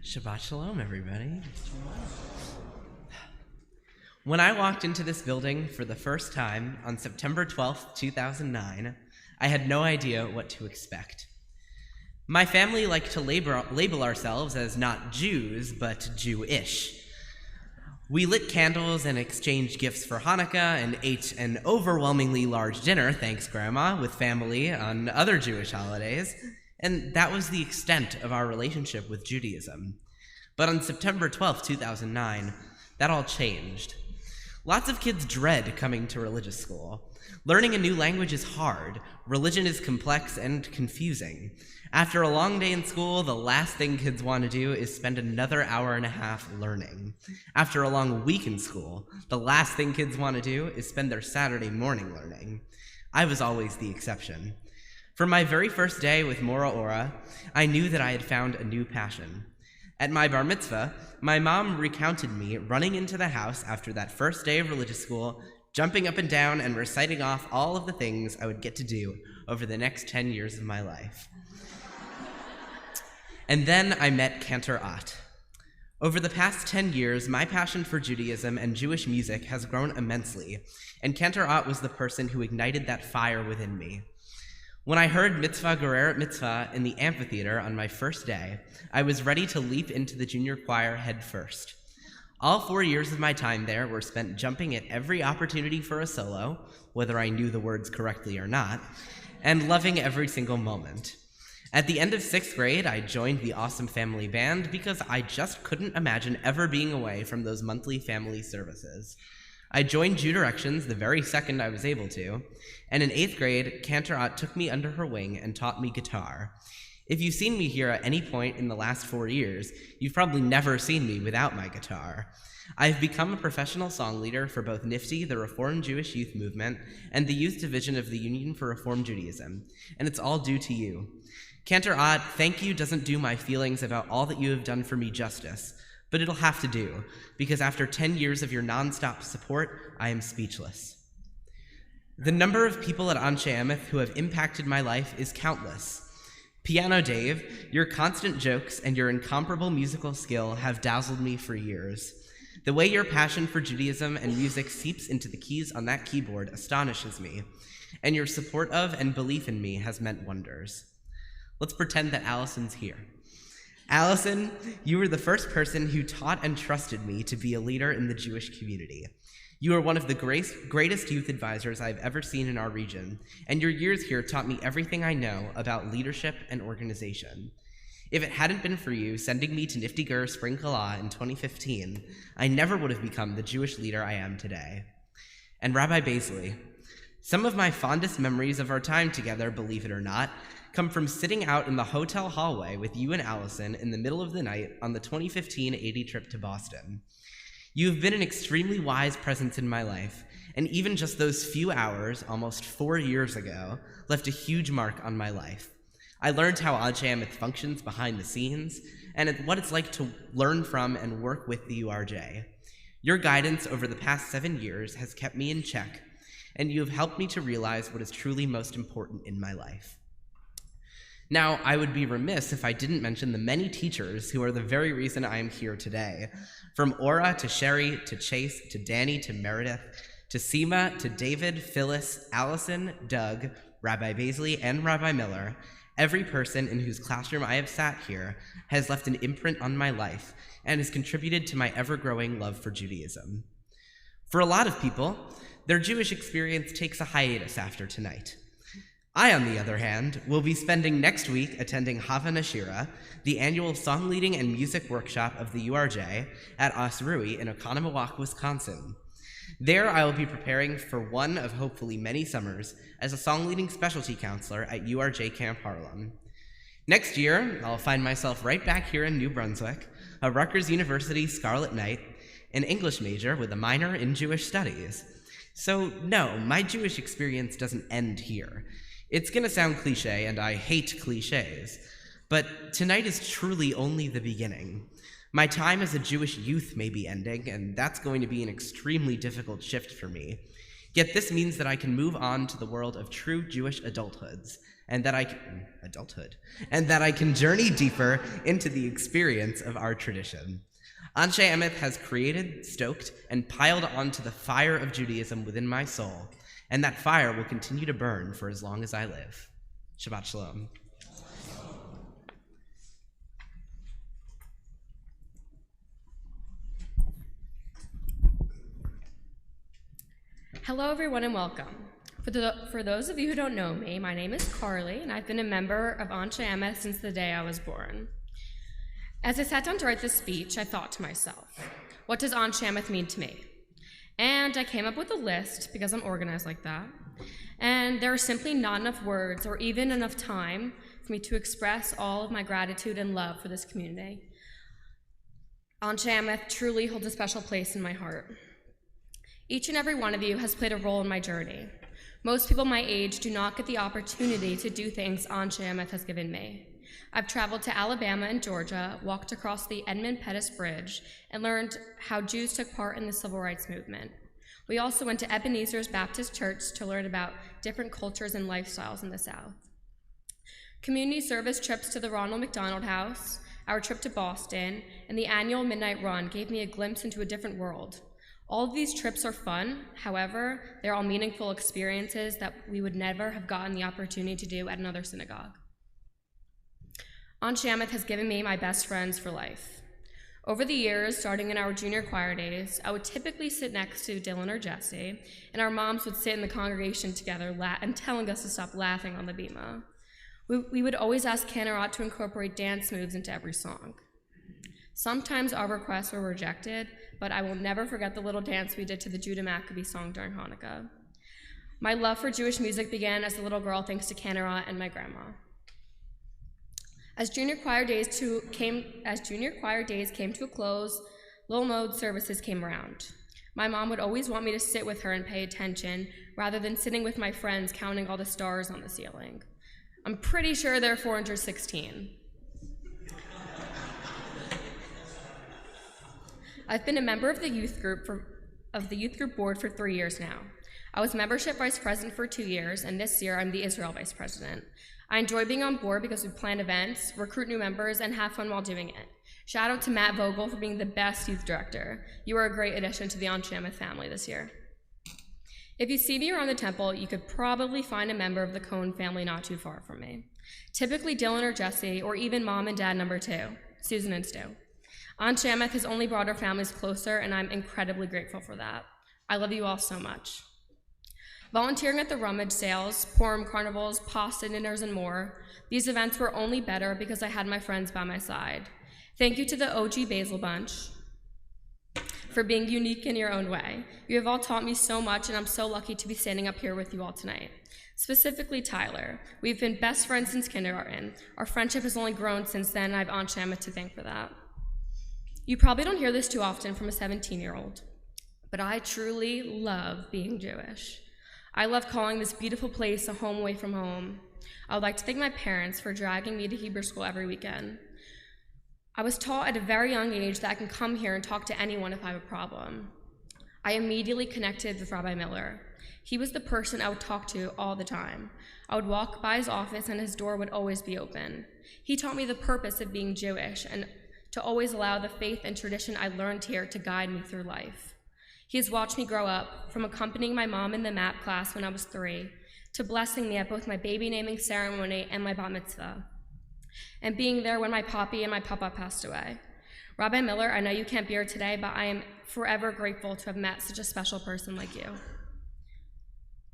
Shabbat Shalom, everybody. When I walked into this building for the first time on September 12th, 2009, I had no idea what to expect. My family liked to label ourselves as not Jews, but Jewish. We lit candles and exchanged gifts for Hanukkah and ate an overwhelmingly large dinner, thanks Grandma, with family on other Jewish holidays, and that was the extent of our relationship with Judaism. But on September 12th, 2009, that all changed. Lots of kids dread coming to religious school. Learning a new language is hard. Religion is complex and confusing. After a long day in school, the last thing kids want to do is spend another hour and a half learning. After a long week in school, the last thing kids want to do is spend their Saturday morning learning. I was always the exception. From my very first day with Mora Ora, I knew that I had found a new passion. At my bar mitzvah, my mom recounted me running into the house after that first day of religious school, jumping up and down and reciting off all of the things I would get to do over the next 10 years of my life. And then I met Cantor Ott. Over the past 10 years, my passion for Judaism and Jewish music has grown immensely, and Cantor Ott was the person who ignited that fire within me. When I heard Mitzvah Gereret Mitzvah in the amphitheater on my first day, I was ready to leap into the junior choir head first. All 4 years of my time there were spent jumping at every opportunity for a solo, whether I knew the words correctly or not, and loving every single moment. At the end of 6th grade, I joined the Awesome Family Band because I just couldn't imagine ever being away from those monthly family services. I joined Jew Directions the very second I was able to, and in 8th grade, Cantor Ott took me under her wing and taught me guitar. If you've seen me here at any point in the last 4 years, you've probably never seen me without my guitar. I've become a professional song leader for both NIFTY, the Reformed Jewish Youth Movement, and the Youth Division of the Union for Reform Judaism, and it's all due to you. Cantor Ott, thank you doesn't do my feelings about all that you have done for me justice, but it'll have to do, because after 10 years of your nonstop support, I am speechless. The number of people at Anshe Emeth who have impacted my life is countless. Piano Dave, your constant jokes and your incomparable musical skill have dazzled me for years. The way your passion for Judaism and music seeps into the keys on that keyboard astonishes me, and your support of and belief in me has meant wonders. Let's pretend that Allison's here. Allison, you were the first person who taught and trusted me to be a leader in the Jewish community. You are one of the greatest youth advisors I've ever seen in our region, and your years here taught me everything I know about leadership and organization. If it hadn't been for you sending me to Nifty Ger Spring Kala in 2015, I never would have become the Jewish leader I am today. And Rabbi Baisley, some of my fondest memories of our time together, believe it or not, come from sitting out in the hotel hallway with you and Allison in the middle of the night on the 2015 80 trip to Boston. You have been an extremely wise presence in my life, and even just those few hours, almost 4 years ago, left a huge mark on my life. I learned how Anshe Emeth functions behind the scenes, and what it's like to learn from and work with the URJ. Your guidance over the past 7 years has kept me in check, and you have helped me to realize what is truly most important in my life. Now, I would be remiss if I didn't mention the many teachers who are the very reason I am here today. From Ora to Sherry to Chase to Danny to Meredith to Seema to David, Phyllis, Allison, Doug, Rabbi Baisley, and Rabbi Miller, every person in whose classroom I have sat here has left an imprint on my life and has contributed to my ever-growing love for Judaism. For a lot of people, their Jewish experience takes a hiatus after tonight. I, on the other hand, will be spending next week attending Hava Nashira, the annual song leading and music workshop of the URJ at Osrui in Oconomowoc, Wisconsin. There, I will be preparing for one of hopefully many summers as a song leading specialty counselor at URJ Camp Harlem. Next year, I'll find myself right back here in New Brunswick, a Rutgers University Scarlet Knight, an English major with a minor in Jewish studies. So no, my Jewish experience doesn't end here. It's gonna sound cliche, and I hate cliches, but tonight is truly only the beginning. My time as a Jewish youth may be ending, and that's going to be an extremely difficult shift for me. Yet this means that I can move on to the world of true Jewish adulthoods, and that I can, adulthood, and that I can journey deeper into the experience of our tradition. Anshe Emeth has created, stoked, and piled onto the fire of Judaism within my soul, and that fire will continue to burn for as long as I live. Shabbat Shalom. Hello, everyone, and welcome. For those of you who don't know me, my name is Carly, and I've been a member of Anshe Emeth since the day I was born. As I sat down to write this speech, I thought to myself, what does Anshe Emeth mean to me? And I came up with a list, because I'm organized like that, and there are simply not enough words or even enough time for me to express all of my gratitude and love for this community. Anshe Emeth truly holds a special place in my heart. Each and every one of you has played a role in my journey. Most people my age do not get the opportunity to do things Anshe Emeth has given me. I've traveled to Alabama and Georgia, walked across the Edmund Pettus Bridge, and learned how Jews took part in the civil rights movement. We also went to Ebenezer's Baptist Church to learn about different cultures and lifestyles in the South. Community service trips to the Ronald McDonald House, our trip to Boston, and the annual Midnight Run gave me a glimpse into a different world. All of these trips are fun, however, they're all meaningful experiences that we would never have gotten the opportunity to do at another synagogue. Anshe Emeth has given me my best friends for life. Over the years, starting in our junior choir days, I would typically sit next to Dylan or Jesse, and our moms would sit in the congregation together and telling us to stop laughing on the bima. We would always ask Kanarot to incorporate dance moves into every song. Sometimes our requests were rejected, but I will never forget the little dance we did to the Judah Maccabee song during Hanukkah. My love for Jewish music began as a little girl thanks to Kanarot and my grandma. As junior choir days came to a close, Lil Mode services came around. My mom would always want me to sit with her and pay attention, rather than sitting with my friends counting all the stars on the ceiling. I'm pretty sure there are 416. I've been a member of the youth group board for 3 years now. I was membership vice president for 2 years, and this year I'm the Israel vice president. I enjoy being on board because we plan events, recruit new members, and have fun while doing it. Shout out to Matt Vogel for being the best youth director. You are a great addition to the Anshe Emeth family this year. If you see me around the temple, you could probably find a member of the Cohn family not too far from me. Typically Dylan or Jesse, or even mom and dad number 2, Susan and Stu. Anshe Emeth has only brought our families closer, and I'm incredibly grateful for that. I love you all so much. Volunteering at the rummage sales, Purim carnivals, pasta dinners, and more, these events were only better because I had my friends by my side. Thank you to the OG Basil Bunch for being unique in your own way. You have all taught me so much, and I'm so lucky to be standing up here with you all tonight. Specifically Tyler. We've been best friends since kindergarten. Our friendship has only grown since then, and I have Anshe Emeth to thank for that. You probably don't hear this too often from a 17-year-old, but I truly love being Jewish. I love calling this beautiful place a home away from home. I would like to thank my parents for dragging me to Hebrew school every weekend. I was taught at a very young age that I can come here and talk to anyone if I have a problem. I immediately connected with Rabbi Miller. He was the person I would talk to all the time. I would walk by his office and his door would always be open. He taught me the purpose of being Jewish and to always allow the faith and tradition I learned here to guide me through life. He has watched me grow up, from accompanying my mom in the MAP class when I was 3, to blessing me at both my baby naming ceremony and my bat mitzvah, and being there when my papi and my papa passed away. Rabbi Miller, I know you can't be here today, but I am forever grateful to have met such a special person like you.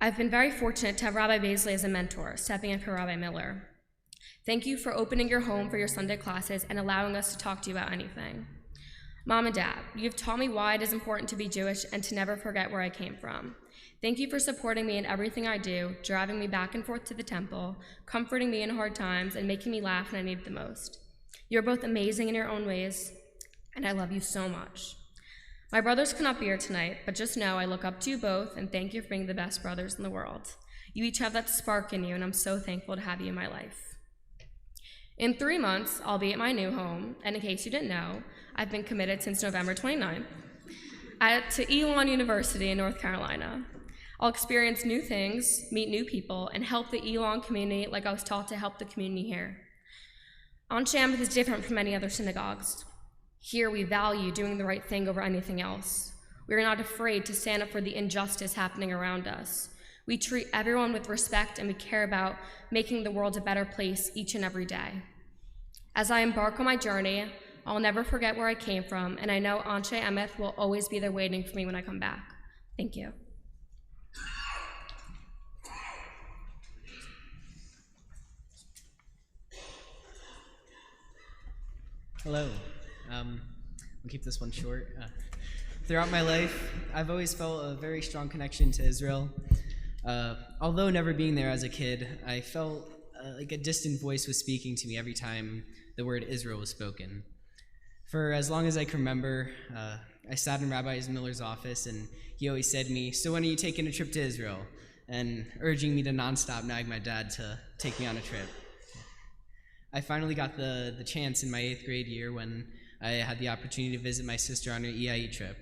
I've been very fortunate to have Rabbi Baisley as a mentor, stepping in for Rabbi Miller. Thank you for opening your home for your Sunday classes and allowing us to talk to you about anything. Mom and Dad, you've taught me why it is important to be Jewish and to never forget where I came from. Thank you for supporting me in everything I do, driving me back and forth to the temple, comforting me in hard times, and making me laugh when I need it the most. You're both amazing in your own ways, and I love you so much. My brothers cannot be here tonight, but just know I look up to you both, and thank you for being the best brothers in the world. You each have that spark in you, and I'm so thankful to have you in my life. In 3 months, I'll be at my new home, and in case you didn't know, I've been committed since November 29th to Elon University in North Carolina. I'll experience new things, meet new people, and help the Elon community like I was taught to help the community here. Anshe Emeth is different from many other synagogues. Here we value doing the right thing over anything else. We are not afraid to stand up for the injustice happening around us. We treat everyone with respect, and we care about making the world a better place each and every day. As I embark on my journey, I'll never forget where I came from, and I know Anshe Emeth will always be there waiting for me when I come back. Thank you. Hello. I'll keep this one short. Throughout my life, I've always felt a very strong connection to Israel. Although never being there as a kid, I felt like a distant voice was speaking to me every time the word Israel was spoken. For as long as I can remember, I sat in Rabbi Miller's office, and he always said to me, "So when are you taking a trip to Israel?" and urging me to nonstop nag my dad to take me on a trip. I finally got the chance in my 8th grade year when I had the opportunity to visit my sister on her EIE trip.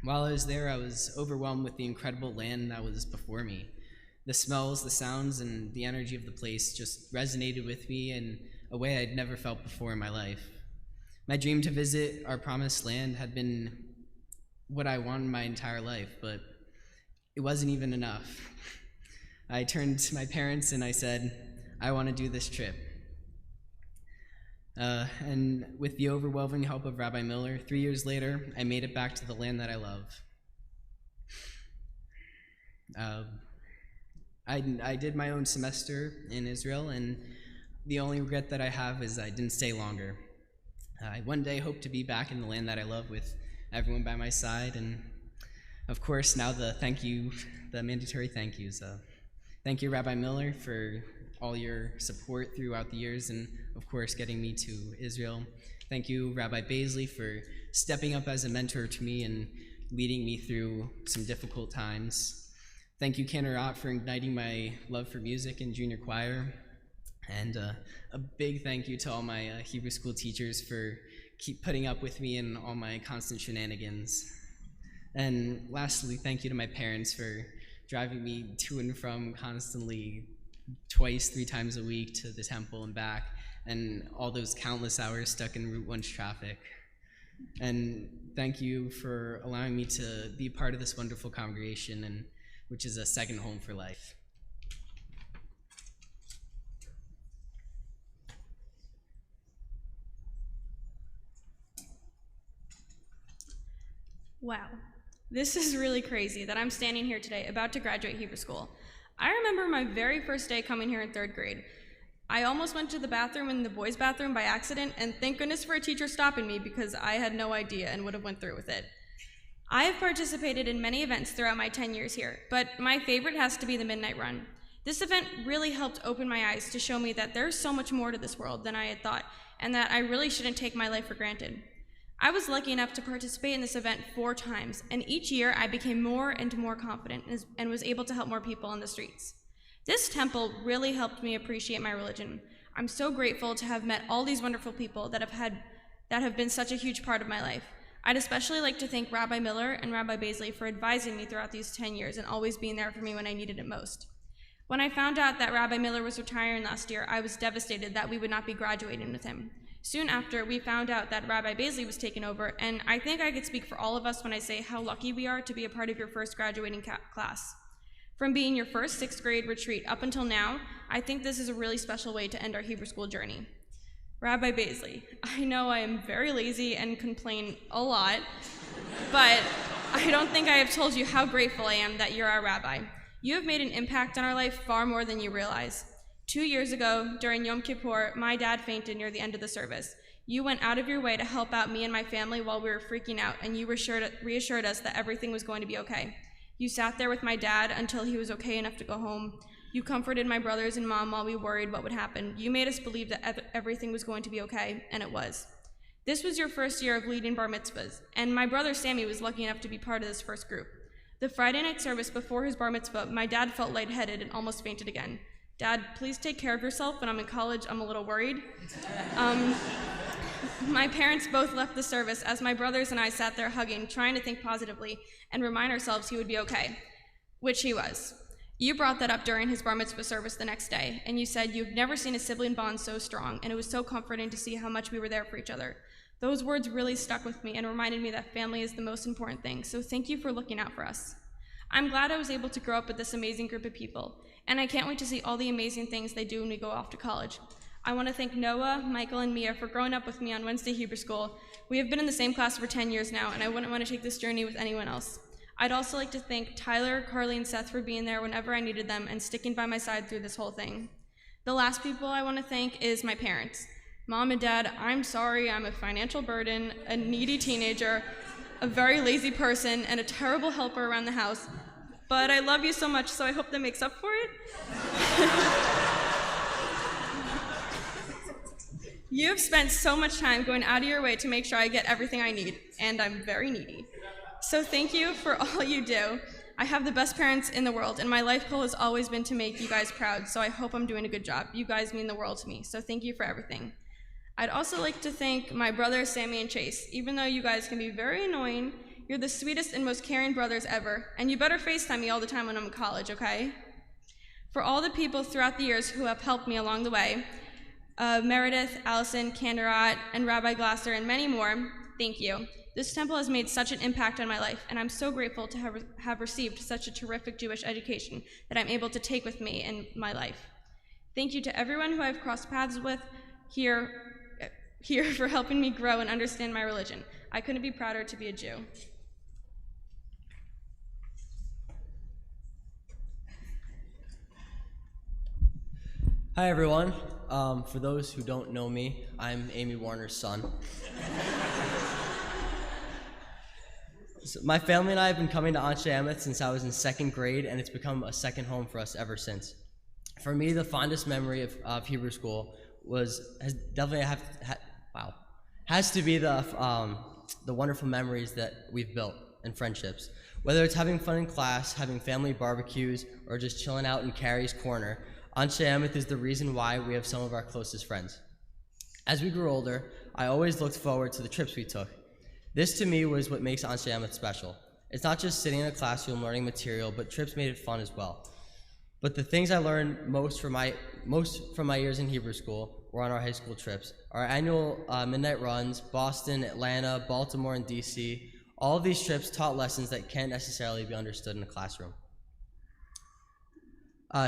While I was there, I was overwhelmed with the incredible land that was before me. The smells, the sounds, and the energy of the place just resonated with me in a way I'd never felt before in my life. My dream to visit our promised land had been what I wanted my entire life, but it wasn't even enough. I turned to my parents and I said, "I want to do this trip." And with the overwhelming help of Rabbi Miller, 3 years later, I made it back to the land that I love. I did my own semester in Israel, and the only regret that I have is I didn't stay longer. I one day hope to be back in the land that I love with everyone by my side, and of course now the mandatory thank yous. Thank you, Rabbi Miller, for all your support throughout the years, and of course getting me to Israel. Thank you, Rabbi Baisley, for stepping up as a mentor to me and leading me through some difficult times. Thank you, Cantor Ott, for igniting my love for music in junior choir. And a big thank you to all my Hebrew school teachers for keep putting up with me and all my constant shenanigans. And lastly, thank you to my parents for driving me to and from constantly 3 times a week to the temple and back, and all those countless hours stuck in Route 1's traffic. And thank you for allowing me to be part of this wonderful congregation, and which is a second home for life. Wow, this is really crazy that I'm standing here today about to graduate Hebrew school. I remember my very first day coming here in 3rd grade. I almost went to the bathroom in the boys' bathroom by accident, and thank goodness for a teacher stopping me because I had no idea and would have went through with it. I have participated in many events throughout my 10 years here, but my favorite has to be the Midnight Run. This event really helped open my eyes to show me that there's so much more to this world than I had thought, and that I really shouldn't take my life for granted. I was lucky enough to participate in this event 4 times, and each year I became more and more confident and was able to help more people on the streets. This temple really helped me appreciate my religion. I'm so grateful to have met all these wonderful people that have been such a huge part of my life. I'd especially like to thank Rabbi Miller and Rabbi Baisley for advising me throughout these 10 years and always being there for me when I needed it most. When I found out that Rabbi Miller was retiring last year, I was devastated that we would not be graduating with him. Soon after, we found out that Rabbi Baisley was taken over, and I think I could speak for all of us when I say how lucky we are to be a part of your first graduating class. From being your first 6th grade retreat up until now, I think this is a really special way to end our Hebrew school journey. Rabbi Baisley, I know I am very lazy and complain a lot, but I don't think I have told you how grateful I am that you're our rabbi. You have made an impact on our life far more than you realize. 2 years ago, during Yom Kippur, my dad fainted near the end of the service. You went out of your way to help out me and my family while we were freaking out, and you reassured us that everything was going to be okay. You sat there with my dad until he was okay enough to go home. You comforted my brothers and mom while we worried what would happen. You made us believe that everything was going to be okay, and it was. This was your first year of leading bar mitzvahs, and my brother Sammy was lucky enough to be part of this first group. The Friday night service before his bar mitzvah, my dad felt lightheaded and almost fainted again. Dad, please take care of yourself. When I'm in college, I'm a little worried. My parents both left the service as my brothers and I sat there hugging, trying to think positively and remind ourselves he would be okay. which he was. You brought that up during his bar mitzvah service the next day, and you said you've never seen a sibling bond so strong, and it was so comforting to see how much we were there for each other. Those words really stuck with me and reminded me that family is the most important thing, so thank you for looking out for us. I'm glad I was able to grow up with this amazing group of people, and I can't wait to see all the amazing things they do when we go off to college. I want to thank Noah, Michael, and Mia for growing up with me on Wednesday Hebrew School. We have been in the same class for 10 years now, and I wouldn't want to take this journey with anyone else. I'd also like to thank Tyler, Carly, and Seth for being there whenever I needed them and sticking by my side through this whole thing. The last people I want to thank is my parents. Mom and Dad, I'm sorry I'm a financial burden, a needy teenager, a very lazy person, and a terrible helper around the house, but I love you so much, so I hope that makes up for it. You have spent so much time going out of your way to make sure I get everything I need, and I'm very needy. So thank you for all you do. I have the best parents in the world, and my life goal has always been to make you guys proud, so I hope I'm doing a good job. You guys mean the world to me, so thank you for everything. I'd also like to thank my brothers, Sammy and Chase. Even though you guys can be very annoying, you're the sweetest and most caring brothers ever, and you better FaceTime me all the time when I'm in college, okay? For all the people throughout the years who have helped me along the way, Meredith, Allison, Kandarat, and Rabbi Glasser, and many more, thank you. This temple has made such an impact on my life, and I'm so grateful to have received such a terrific Jewish education that I'm able to take with me in my life. Thank you to everyone who I've crossed paths with here for helping me grow and understand my religion. I couldn't be prouder to be a Jew. Hi everyone. For those who don't know me, I'm Amy Warner's son. So my family and I have been coming to Anshe Emeth since I was in 2nd grade, and it's become a second home for us ever since. For me, the fondest memory of Hebrew school has to be the wonderful memories that we've built and friendships. Whether it's having fun in class, having family barbecues, or just chilling out in Carrie's corner, Anshe Emeth is the reason why we have some of our closest friends. As we grew older, I always looked forward to the trips we took. This to me was what makes Anshe Emeth special. It's not just sitting in a classroom learning material, but trips made it fun as well. But the things I learned most from my years in Hebrew school were on our high school trips. Our annual midnight runs, Boston, Atlanta, Baltimore, and DC, all of these trips taught lessons that can't necessarily be understood in a classroom.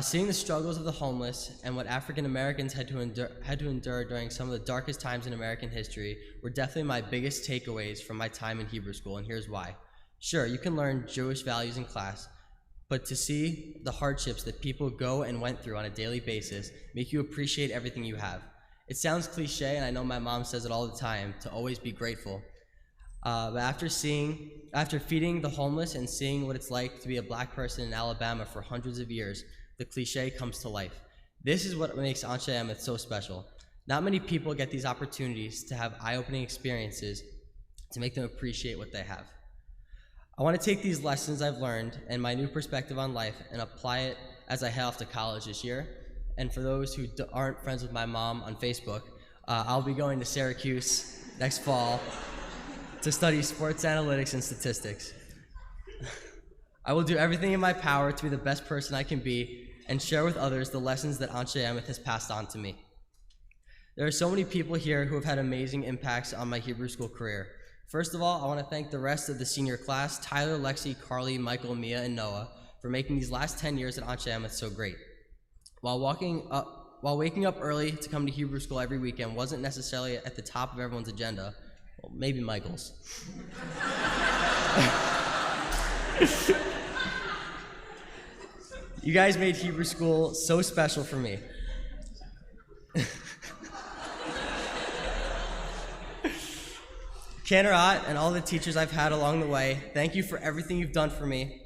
Seeing the struggles of the homeless and what African Americans had to endure during some of the darkest times in American history were definitely my biggest takeaways from my time in Hebrew school, and here's why. Sure, you can learn Jewish values in class, but to see the hardships that people go and went through on a daily basis make you appreciate everything you have. It sounds cliche, and I know my mom says it all the time, to always be grateful. But after feeding the homeless and seeing what it's like to be a black person in Alabama for hundreds of years, the cliche comes to life. This is what makes Anshe Emeth so special. Not many people get these opportunities to have eye-opening experiences to make them appreciate what they have. I want to take these lessons I've learned and my new perspective on life and apply it as I head off to college this year. And for those who aren't friends with my mom on Facebook, I'll be going to Syracuse next fall to study sports analytics and statistics. I will do everything in my power to be the best person I can be and share with others the lessons that Anshe Emeth has passed on to me. There are so many people here who have had amazing impacts on my Hebrew school career. First of all, I want to thank the rest of the senior class, Tyler, Lexi, Carly, Michael, Mia, and Noah, for making these last 10 years at Anshe Emeth so great. While waking up early to come to Hebrew school every weekend wasn't necessarily at the top of everyone's agenda, well, maybe Michael's. You guys made Hebrew school so special for me. Kandarat and all the teachers I've had along the way, thank you for everything you've done for me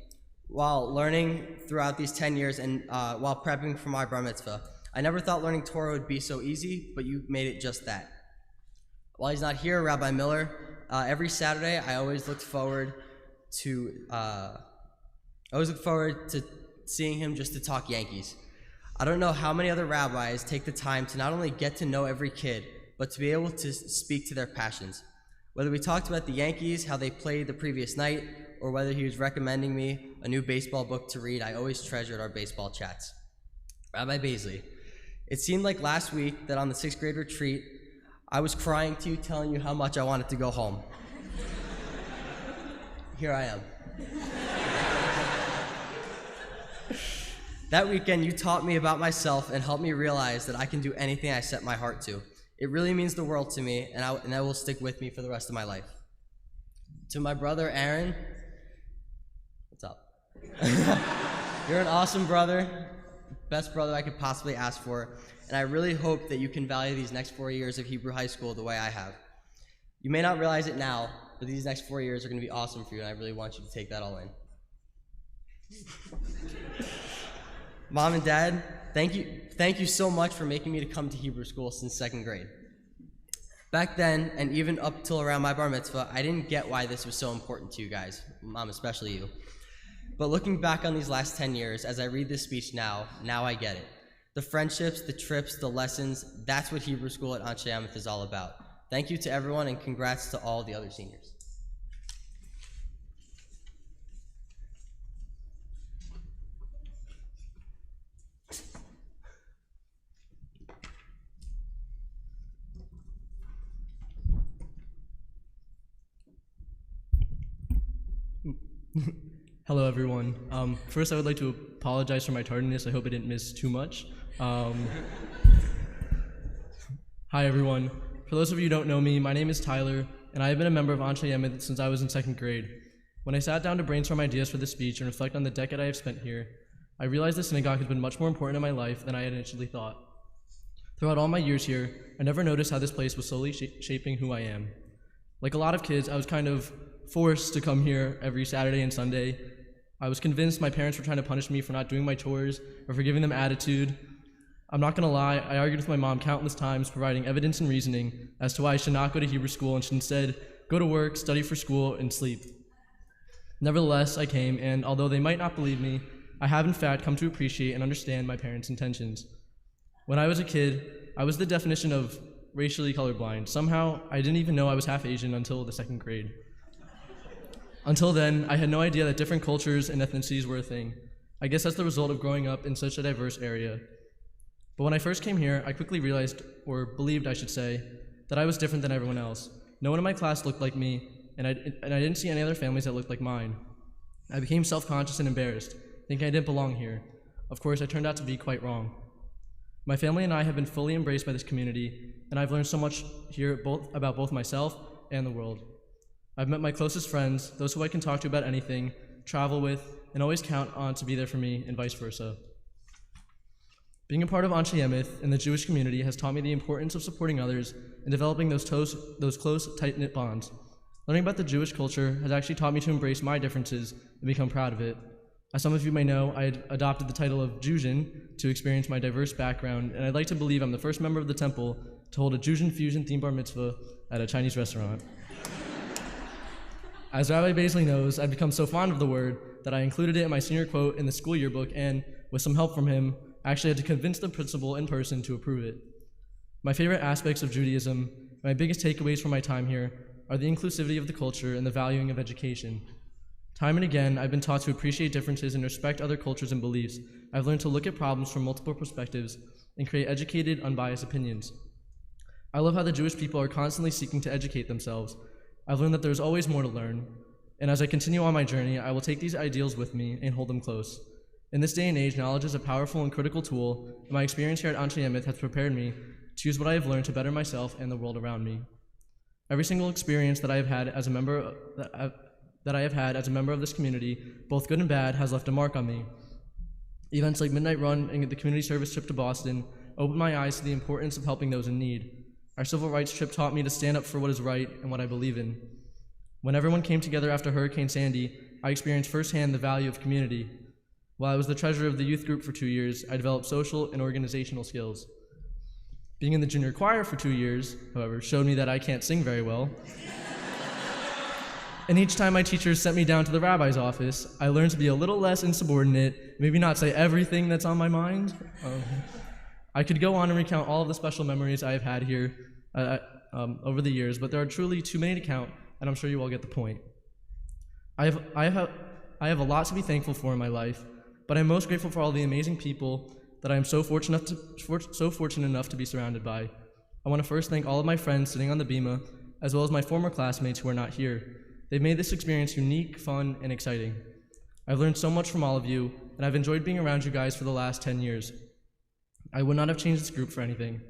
while learning throughout these 10 years and while prepping for my bar mitzvah. I never thought learning Torah would be so easy, but you made it just that. While he's not here, Rabbi Miller, every Saturday I always looked forward to seeing him just to talk Yankees. I don't know how many other rabbis take the time to not only get to know every kid, but to be able to speak to their passions. Whether we talked about the Yankees, how they played the previous night, or whether he was recommending me a new baseball book to read, I always treasured our baseball chats. Rabbi Baisley, it seemed like last week that on the 6th grade retreat, I was crying to you, telling you how much I wanted to go home. Here I am. That weekend, you taught me about myself and helped me realize that I can do anything I set my heart to. It really means the world to me, and that will stick with me for the rest of my life. To my brother, Aaron, what's up? You're an awesome brother, best brother I could possibly ask for, and I really hope that you can value these next 4 years of Hebrew High School the way I have. You may not realize it now, but these next 4 years are going to be awesome for you, and I really want you to take that all in. Mom and Dad, thank you so much for making me to come to Hebrew school since 2nd grade. Back then, and even up till around my bar mitzvah, I didn't get why this was so important to you guys, Mom, especially you. But looking back on these last 10 years, as I read this speech now I get it. The friendships, the trips, the lessons, that's what Hebrew school at Anshe Amos is all about. Thank you to everyone, and congrats to all the other seniors. Hello, everyone. First, I would like to apologize for my tardiness. I hope I didn't miss too much. Hi, everyone. For those of you who don't know me, my name is Tyler, and I have been a member of Anshe Amos since I was in 2nd grade. When I sat down to brainstorm ideas for this speech and reflect on the decade I have spent here, I realized the synagogue has been much more important in my life than I had initially thought. Throughout all my years here, I never noticed how this place was slowly shaping who I am. Like a lot of kids, I was kind of forced to come here every Saturday and Sunday. I was convinced my parents were trying to punish me for not doing my chores or for giving them attitude. I'm not gonna lie, I argued with my mom countless times, providing evidence and reasoning as to why I should not go to Hebrew school and should instead go to work, study for school, and sleep. Nevertheless, I came, and although they might not believe me, I have in fact come to appreciate and understand my parents' intentions. When I was a kid, I was the definition of racially colorblind. Somehow, I didn't even know I was half Asian until the 2nd grade. Until then, I had no idea that different cultures and ethnicities were a thing. I guess that's the result of growing up in such a diverse area. But when I first came here, I quickly realized, or believed I should say, that I was different than everyone else. No one in my class looked like me, and I didn't see any other families that looked like mine. I became self-conscious and embarrassed, thinking I didn't belong here. Of course, I turned out to be quite wrong. My family and I have been fully embraced by this community, and I've learned so much here about both myself and the world. I've met my closest friends, those who I can talk to about anything, travel with, and always count on to be there for me, and vice versa. Being a part of Anshe Amos and the Jewish community has taught me the importance of supporting others and developing those close, tight-knit bonds. Learning about the Jewish culture has actually taught me to embrace my differences and become proud of it. As some of you may know, I had adopted the title of Jewsian to experience my diverse background, and I'd like to believe I'm the first member of the temple to hold a Jewsian fusion themed bar mitzvah at a Chinese restaurant. As Rabbi Baisley knows, I've become so fond of the word that I included it in my senior quote in the school yearbook, and with some help from him, I actually had to convince the principal in person to approve it. My favorite aspects of Judaism, my biggest takeaways from my time here, are the inclusivity of the culture and the valuing of education. Time and again, I've been taught to appreciate differences and respect other cultures and beliefs. I've learned to look at problems from multiple perspectives and create educated, unbiased opinions. I love how the Jewish people are constantly seeking to educate themselves. I've learned that there's always more to learn, and as I continue on my journey, I will take these ideals with me and hold them close. In this day and age, knowledge is a powerful and critical tool, and my experience here at Anshe Amos has prepared me to use what I have learned to better myself and the world around me. Every single experience that I have had as a member of this community, both good and bad, has left a mark on me. Events like Midnight Run and the community service trip to Boston opened my eyes to the importance of helping those in need. Our civil rights trip taught me to stand up for what is right and what I believe in. When everyone came together after Hurricane Sandy, I experienced firsthand the value of community. While I was the treasurer of the youth group for 2 years, I developed social and organizational skills. Being in the junior choir for 2 years, however, showed me that I can't sing very well. And each time my teachers sent me down to the rabbi's office, I learned to be a little less insubordinate, maybe not say everything that's on my mind. I could go on and recount all of the special memories I have had here over the years, but there are truly too many to count, and I'm sure you all get the point. I have a lot to be thankful for in my life, but I'm most grateful for all the amazing people that I am so fortunate enough to be surrounded by. I want to first thank all of my friends sitting on the bima, as well as my former classmates who are not here. They've made this experience unique, fun, and exciting. I've learned so much from all of you, and I've enjoyed being around you guys for the last 10 years. I would not have changed this group for anything.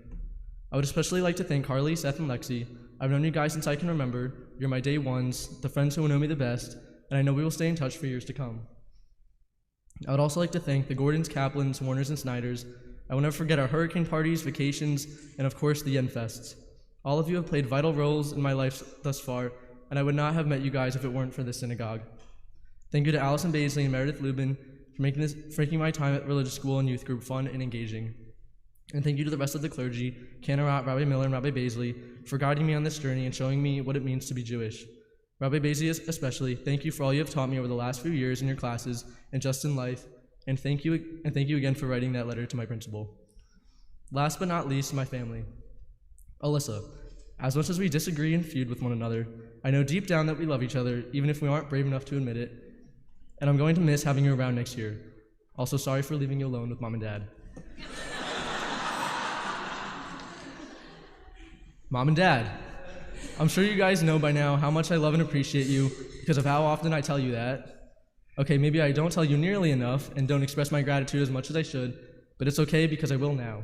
I would especially like to thank Harley, Seth, and Lexi. I've known you guys since I can remember. You're my day ones, the friends who know me the best, and I know we will stay in touch for years to come. I would also like to thank the Gordons, Kaplans, Warners, and Snyders. I will never forget our hurricane parties, vacations, and of course the Yen Fests. All of you have played vital roles in my life thus far, and I would not have met you guys if it weren't for this synagogue. Thank you to Allison Baisley and Meredith Lubin for making my time at religious school and youth group fun and engaging. And thank you to the rest of the clergy, Cantor Ott, Rabbi Miller, and Rabbi Baisley, for guiding me on this journey and showing me what it means to be Jewish. Rabbi Baisley especially, thank you for all you have taught me over the last few years in your classes and just in life, and thank you again for writing that letter to my principal. Last but not least, my family. Alyssa, as much as we disagree and feud with one another, I know deep down that we love each other, even if we aren't brave enough to admit it, and I'm going to miss having you around next year. Also, sorry for leaving you alone with Mom and Dad. Mom and Dad, I'm sure you guys know by now how much I love and appreciate you because of how often I tell you that. Okay, maybe I don't tell you nearly enough and don't express my gratitude as much as I should, but it's okay because I will now.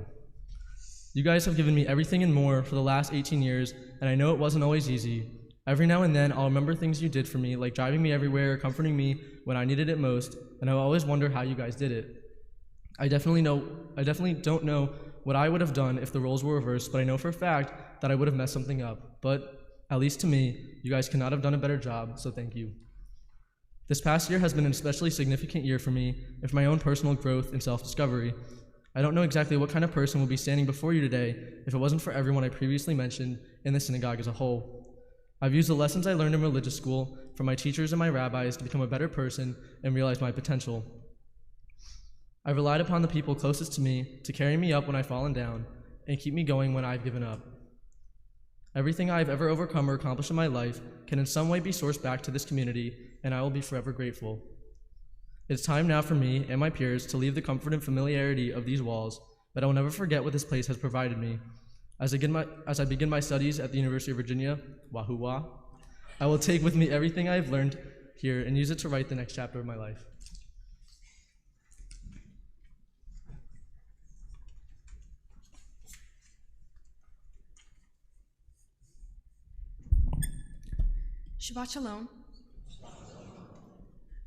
You guys have given me everything and more for the last 18 years, and I know it wasn't always easy. Every now and then, I'll remember things you did for me, like driving me everywhere, comforting me when I needed it most, and I'll always wonder how you guys did it. I definitely don't know what I would have done if the roles were reversed, but I know for a fact that I would have messed something up. But, at least to me, you guys could not have done a better job, so thank you. This past year has been an especially significant year for me and for my own personal growth and self-discovery. I don't know exactly what kind of person will be standing before you today if it wasn't for everyone I previously mentioned in the synagogue as a whole. I've used the lessons I learned in religious school from my teachers and my rabbis to become a better person and realize my potential. I've relied upon the people closest to me to carry me up when I've fallen down and keep me going when I've given up. Everything I've ever overcome or accomplished in my life can in some way be sourced back to this community, and I will be forever grateful. It's time now for me and my peers to leave the comfort and familiarity of these walls, but I will never forget what this place has provided me. As I begin my studies at the University of Virginia, wahoo wah, I will take with me everything I have learned here and use it to write the next chapter of my life. Shabbat Shalom.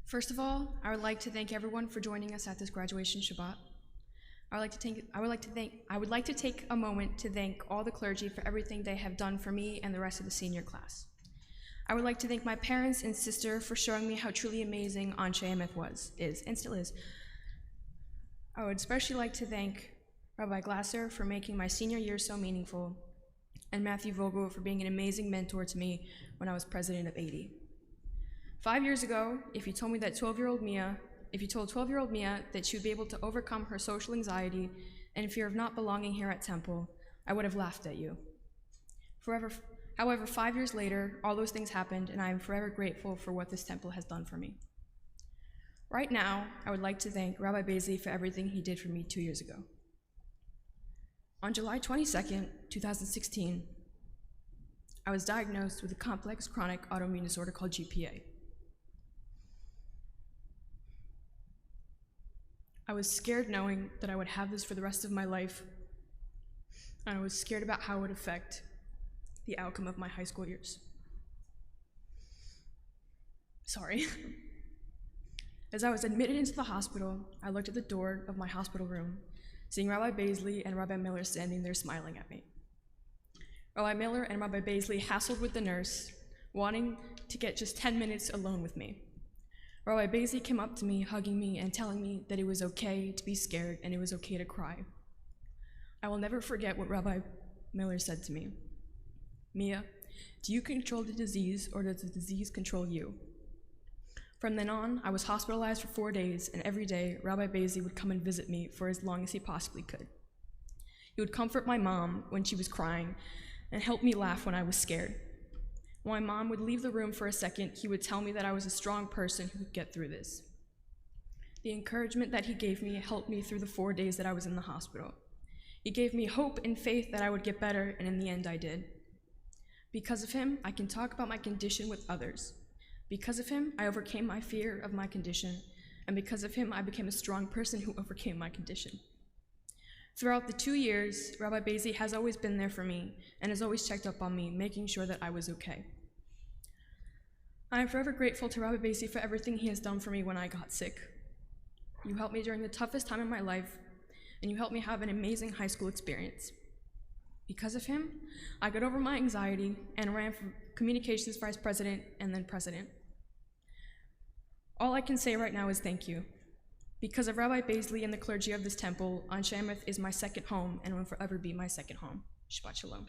First of all, I would like to thank everyone for joining us at this graduation Shabbat. I would like to take a moment to thank all the clergy for everything they have done for me and the rest of the senior class. I would like to thank my parents and sister for showing me how truly amazing Anshe Emeth is, and still is. I would especially like to thank Rabbi Glasser for making my senior year so meaningful, and Matthew Vogel for being an amazing mentor to me when I was president of 80. 5 years ago, if you told 12-year-old Mia that she would be able to overcome her social anxiety and fear of not belonging here at Temple, I would have laughed at you. However, 5 years later, all those things happened, and I am forever grateful for what this temple has done for me. Right now, I would like to thank Rabbi Baisley for everything he did for me 2 years ago. On July 22nd, 2016, I was diagnosed with a complex chronic autoimmune disorder called GPA. I was scared knowing that I would have this for the rest of my life, and I was scared about how it would affect the outcome of my high school years. Sorry. As I was admitted into the hospital, I looked at the door of my hospital room, seeing Rabbi Baisley and Rabbi Miller standing there smiling at me. Rabbi Miller and Rabbi Baisley hassled with the nurse, wanting to get just 10 minutes alone with me. Rabbi Baisley came up to me, hugging me and telling me that it was okay to be scared and it was okay to cry. I will never forget what Rabbi Miller said to me. Mia, do you control the disease or does the disease control you? From then on, I was hospitalized for 4 days, and every day, Rabbi Baisley would come and visit me for as long as he possibly could. He would comfort my mom when she was crying and help me laugh when I was scared. When my mom would leave the room for a second, he would tell me that I was a strong person who could get through this. The encouragement that he gave me helped me through the 4 days that I was in the hospital. He gave me hope and faith that I would get better, and in the end I did. Because of him, I can talk about my condition with others. Because of him, I overcame my fear of my condition, and because of him, I became a strong person who overcame my condition. Throughout the 2 years, Rabbi Basie has always been there for me and has always checked up on me, making sure that I was okay. I am forever grateful to Rabbi Basie for everything he has done for me when I got sick. You helped me during the toughest time in my life, and you helped me have an amazing high school experience. Because of him, I got over my anxiety and ran for communications vice president and then president. All I can say right now is thank you. Because of Rabbi Basie and the clergy of this temple, Anshe Emeth is my second home and will forever be my second home. Shabbat Shalom.